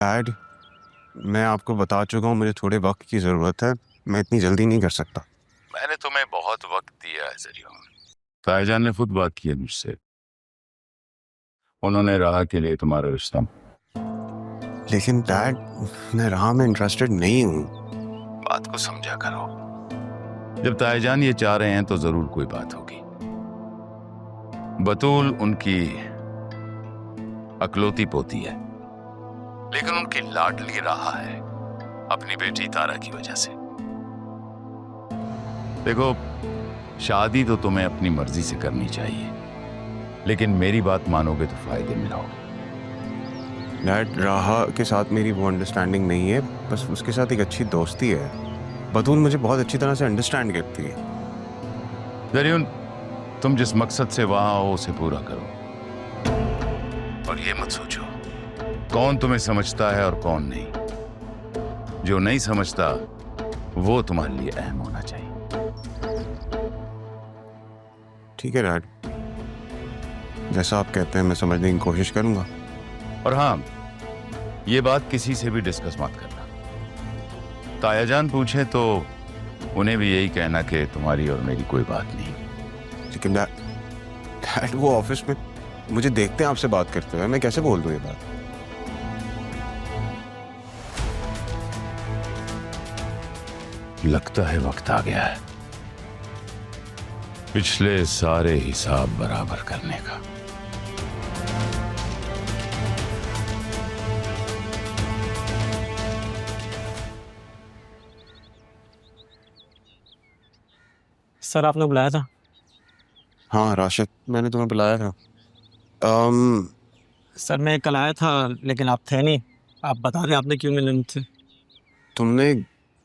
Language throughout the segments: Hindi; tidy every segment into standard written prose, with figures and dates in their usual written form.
डैड, मैं आपको बता चुका हूँ मुझे थोड़े वक्त की ज़रूरत है। मैं इतनी जल्दी नहीं कर सकता। मैंने तुम्हें बहुत वक्त दिया है जरिया। ताईजान ने खुद बात की है मुझसे। उन्होंने राह के लिए तुम्हारा रिश्ता। लेकिन डैड, मैं राह में इंटरेस्टेड नहीं हूँ। बात को समझा करो। जब ताईजान ये चाह रहे हैं तो जरूर कोई बात होगी। बतूल उनकी अकलौती पोती है, लेकिन उनकी लाडली रहा है अपनी बेटी तारा की वजह से। देखो, शादी तो तुम्हें अपनी मर्जी से करनी चाहिए, लेकिन मेरी बात मानोगे तो फायदे में रहोगे। डैड, राहा के साथ मेरी वो अंडरस्टैंडिंग नहीं है, बस उसके साथ एक अच्छी दोस्ती है। बतूल मुझे बहुत अच्छी तरह से अंडरस्टैंड करती है। दरियन, तुम जिस मकसद से वहां हो उसे पूरा करो, और ये मत सोचो कौन तुम्हें समझता है और कौन नहीं। जो नहीं समझता वो तुम्हारे लिए अहम होना चाहिए। ठीक है डैड, जैसा आप कहते हैं मैं समझने की कोशिश करूंगा। और हाँ, ये बात किसी से भी डिस्कस मत करना। तायाजान पूछे तो उन्हें भी यही कहना कि तुम्हारी और मेरी कोई बात नहीं। लेकिन डैड वो ऑफिस में मुझे देखते हैं आपसे बात करते हुए, मैं कैसे बोल दूं ये बात? लगता है वक्त आ गया है पिछले सारे हिसाब बराबर करने का। सर, आपने बुलाया था? हाँ राशिद, मैंने तुम्हें बुलाया था। सर, मैं कल आया था लेकिन आप थे नहीं। आप बता दें आपने क्यों मिले मुझसे? तुमने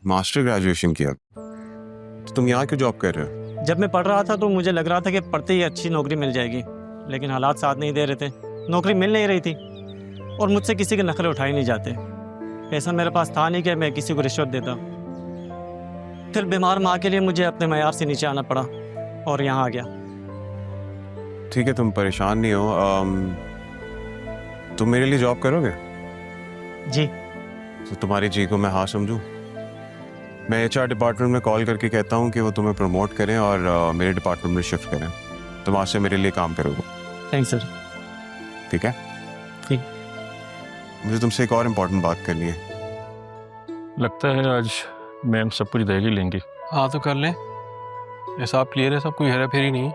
मास्टर ग्रेजुएशन किया तो तुम यहाँ क्यों जॉब कर रहे हो? जब मैं पढ़ रहा था तो मुझे लग रहा था कि पढ़ते ही अच्छी नौकरी मिल जाएगी, लेकिन हालात साथ नहीं दे रहे थे। नौकरी मिल नहीं रही थी और मुझसे किसी के नखरे उठाए नहीं जाते। पैसा मेरे पास था नहीं कि मैं किसी को रिश्वत देता। फिर बीमार माँ के लिए मुझे अपने मयार से नीचे आना पड़ा और यहाँ आ गया। ठीक है, तुम परेशान नहीं हो। तुम मेरे लिए जॉब करोगे? जी। तो तुम्हारी जी को मैं हाँ समझूं? मैं एचआर डिपार्टमेंट में कॉल करके कहता हूँ कि वो तुम्हें प्रमोट करें और मेरे डिपार्टमेंट में शिफ्ट करें। तुम आज से मेरे लिए काम करोगे। Thanks sir. ठीक है? ठीक। मुझे तुमसे एक और इम्पोर्टेंट बात करनी है। लगता है आज मैम सब कुछ देख ही लेंगी। हाँ तो कर लें, हिसाब क्लियर है, सब कोई हेरा फेरी नहीं है।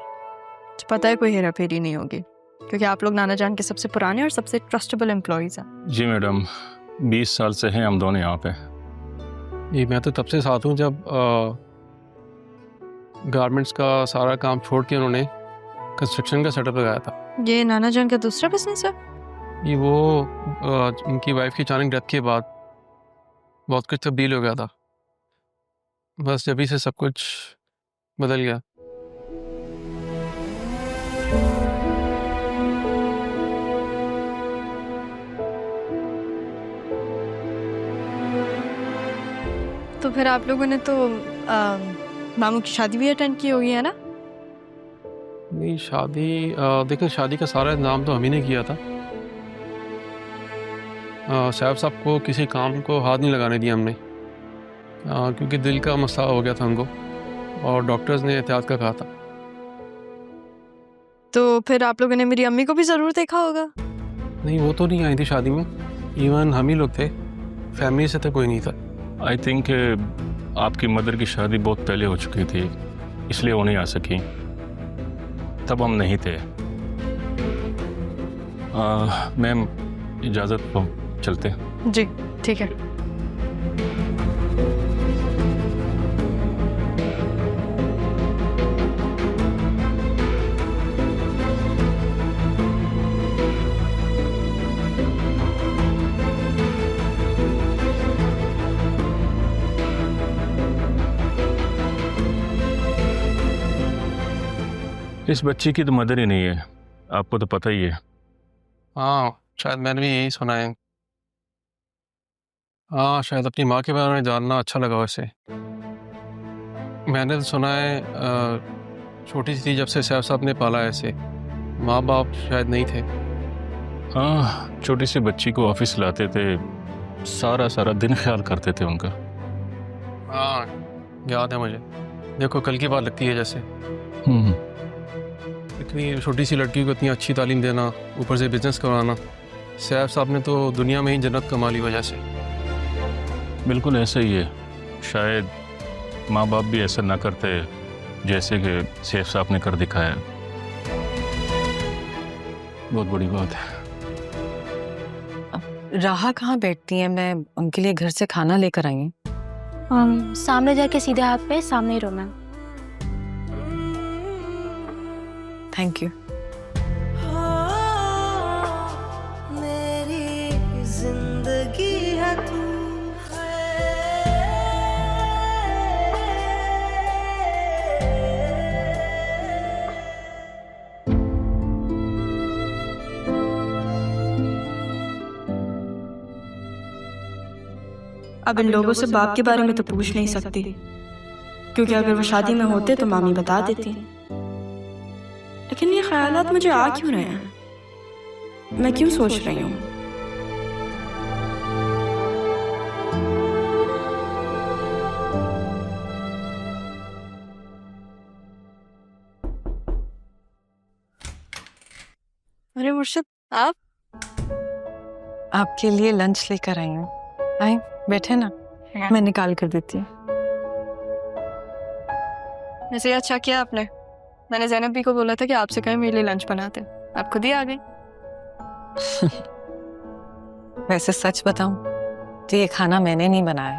पता है कोई हेरा फेरी नहीं होगी, क्योंकि आप लोग नाना जान के सबसे पुराने और सबसे ट्रस्टेबल एम्प्लॉयज हैं। जी मैडम, 20 साल से हैं हम दोनों यहाँ पे। ये मैं तो तब से साथ हूँ जब गारमेंट्स का सारा काम छोड़ के उन्होंने कंस्ट्रक्शन का सेटअप लगाया था। ये नाना जान का दूसरा बिजनेस है? ये वो उनकी वाइफ की अचानक डेथ के बाद बहुत कुछ तब्दील हो गया था। बस जब ही से सब कुछ बदल गया। तो फिर आप लोगों ने तो मामू की शादी भी अटेंड की होगी, है ना? नहीं, शादी देखिए, शादी का सारा इंतजाम तो हम ही ने किया था। साहब साहब को किसी काम को हाथ नहीं लगाने दिया हमने, क्योंकि दिल का मसला हो गया था उनको और डॉक्टर्स ने एहतियात का कहा था। तो फिर आप लोगों ने मेरी अम्मी को भी ज़रूर देखा होगा। नहीं, वो तो नहीं आई थी शादी में। इवन हम ही लोग थे, फैमिली से तो कोई नहीं था। आई थिंक आपकी मदर की शादी बहुत पहले हो चुकी थी, इसलिए वो नहीं आ सकी। तब हम नहीं थे। मैम, इजाज़त हो, चलते हैं। जी ठीक है। इस बच्ची की तो मदर ही नहीं है, आपको तो पता ही है। हाँ, शायद मैंने भी यही सुना है। हाँ, शायद अपनी माँ के बारे में जानना अच्छा लगा वैसे। मैंने तो सुना है छोटी सी थी जब से सैफ साहब ने पाला ऐसे, माँ बाप शायद नहीं थे। हाँ, छोटी सी बच्ची को ऑफिस लाते थे सारा सारा दिन ख्याल करते थे उनका। हाँ याद है मुझे। देखो कल की बात लगती है जैसे। इतनी छोटी सी लड़की को इतनी अच्छी तालीम देना, ऊपर से बिजनेस करवाना। सैफ साहब ने तो दुनिया में ही जन्नत कमा ली वजह से। बिल्कुल ऐसे ही है। शायद माँ बाप भी ऐसा ना करते जैसे कि सैफ साहब ने कर दिखाया। बहुत बड़ी बात है। राहा कहाँ बैठती हैं? मैं उनके लिए घर से खाना लेकर आई हूँ। सामने जाके सीधे हाथ पे सामने ही रोना। Thank you. मेरी जिंदगी है तू। अब इन लोगों से बाप के बारे में तो पूछ नहीं सकती, क्योंकि अगर वो शादी में होते तो मामी बता देती। लेकिन ये ख्यालात मुझे आ क्यों रहे हैं? मैं क्यों सोच रही हूँ? अरे मुर्शिद, आप? आपके लिए लंच लेकर आई हूँ। आए बैठे ना, मैं निकाल कर देती हूँ। वैसे अच्छा किया आपने। मैंने ज़ैनब भी को बोला था कि आपसे कहीं मेरे लिए लंच बनाते, आप खुद ही आ गई। वैसे सच बताऊं तो ये खाना मैंने नहीं बनाया,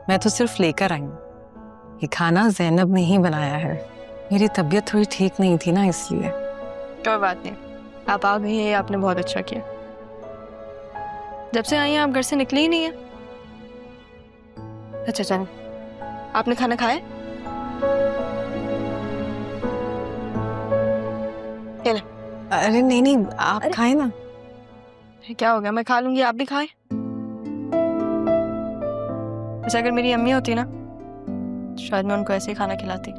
मैं तो सिर्फ लेकर आई हूँ। ये खाना ज़ैनब ने ही बनाया है। मेरी तबीयत थोड़ी ठीक नहीं थी ना, इसलिए। कोई बात नहीं, आप आ गई, ये आपने बहुत अच्छा किया। जब से आई हैं आप घर से निकली ही नहीं है। अच्छा चल, आपने खाना खाया? अरे नहीं नहीं, आप खाए ना। क्या हो गया, मैं खा लूंगी, आप भी खाए। वैसे अगर मेरी अम्मी होती ना, शायद मैं उनको ऐसे ही खाना खिलाती।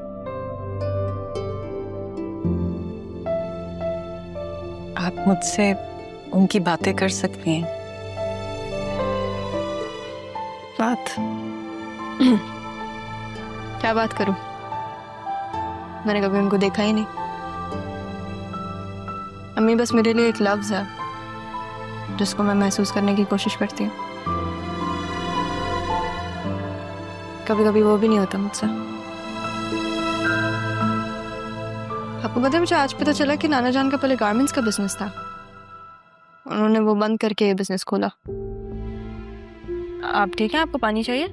आप मुझसे उनकी बातें कर सकती हैं। बात? क्या बात करूं? मैंने कभी उनको देखा ही नहीं। अम्मी बस मेरे लिए एक लफ्ज है जिसको मैं महसूस करने की कोशिश करती हूँ। कभी कभी वो भी नहीं होता मुझसे। आपको पता है, मुझे आज पता चला कि नाना जान का पहले गारमेंट्स का बिजनेस था। उन्होंने वो बंद करके ये बिजनेस खोला। आप ठीक हैं? आपको पानी चाहिए?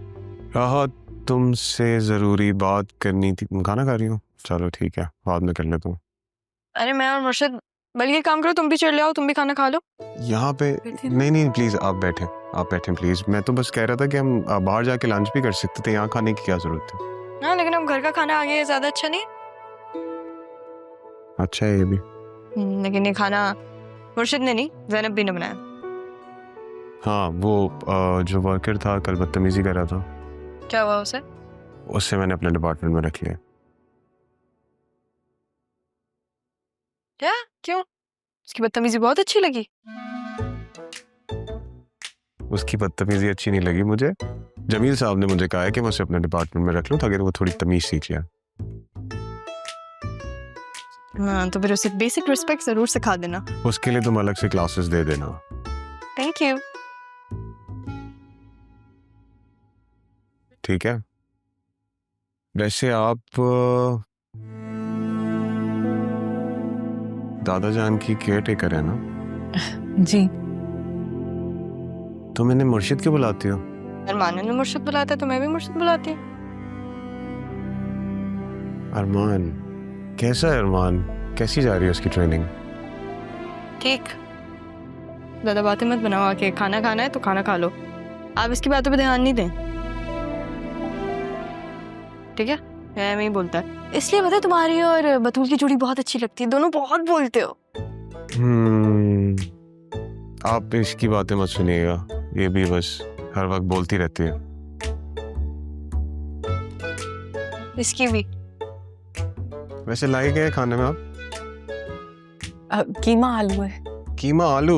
राहा, तुमसे जरूरी बात करनी थी। खाना खा रही हूँ? चलो ठीक है, बाद में कर लेता हूँ। अरे मैं और मुर्शिद, बल्कि काम करो, तुम भी चढ़ ले आओ, तुम भी खाना खा लो। यहाँ पे नहीं प्लीज आप बैठे प्लीज। मैं तो बस कह रहा था कि हम बाहर जाके लंच भी कर सकते थे, यहाँ खाने की क्या जरूरत है? हाँ, लेकिन अब घर का खाना आ गया, ज्यादा अच्छा नहीं। अच्छा है ये भी। लेकिन ये खाना मुर्शिद ने नहीं, ज़ैनब भी ने बनाया। हाँ, वो जो वर्कर था कल बदतमीजी कर रहा था। क्या हुआ उसे? उससे मैंने अपने डिपार्टमेंट में रख लिया। क्या? क्यों? उसकी बदतमीजी बहुत अच्छी लगी? उसकी बदतमीजी अच्छी नहीं लगी मुझे। जमील साहब ने मुझे कहा है कि मैं उसे अपने डिपार्टमेंट में रख लूं ताकि वो थोड़ी तमीज सीख जाए। हाँ, तो फिर उसे बेसिक रिस्पेक्ट जरूर सिखा देना। उसके लिए तुम अलग से क्लासेस दे देना। Thank you. ठीक है। वैसे आप दादा जान की केयर टेकर है ना? जी। तुम इन्हें मुर्शिद क्यों बुलाती हो? अरमान ने मुर्शिद बुलाता है तो मैं भी मुर्शिद बुलाती हूँ। अरमान कैसा है? अरमान कैसी जा रही है उसकी ट्रेनिंग? ठीक। ज्यादा बातें मत बनाओ, आके खाना खाना है तो खाना खा लो। आप इसकी बातों पे ध्यान नहीं दें, ठीक है? मैं ही बोलता है। इसलिए पता है, तुम्हारी और बतूल की जोड़ी बहुत अच्छी लगती है, दोनों बहुत बोलते हो। आप इसकी बातें मत सुनिएगा, ये भी बस हर वक्त बोलती रहती है। इसकी भी। वैसे लाए गए खाने में आप? कीमा आलू है। कीमा आलू?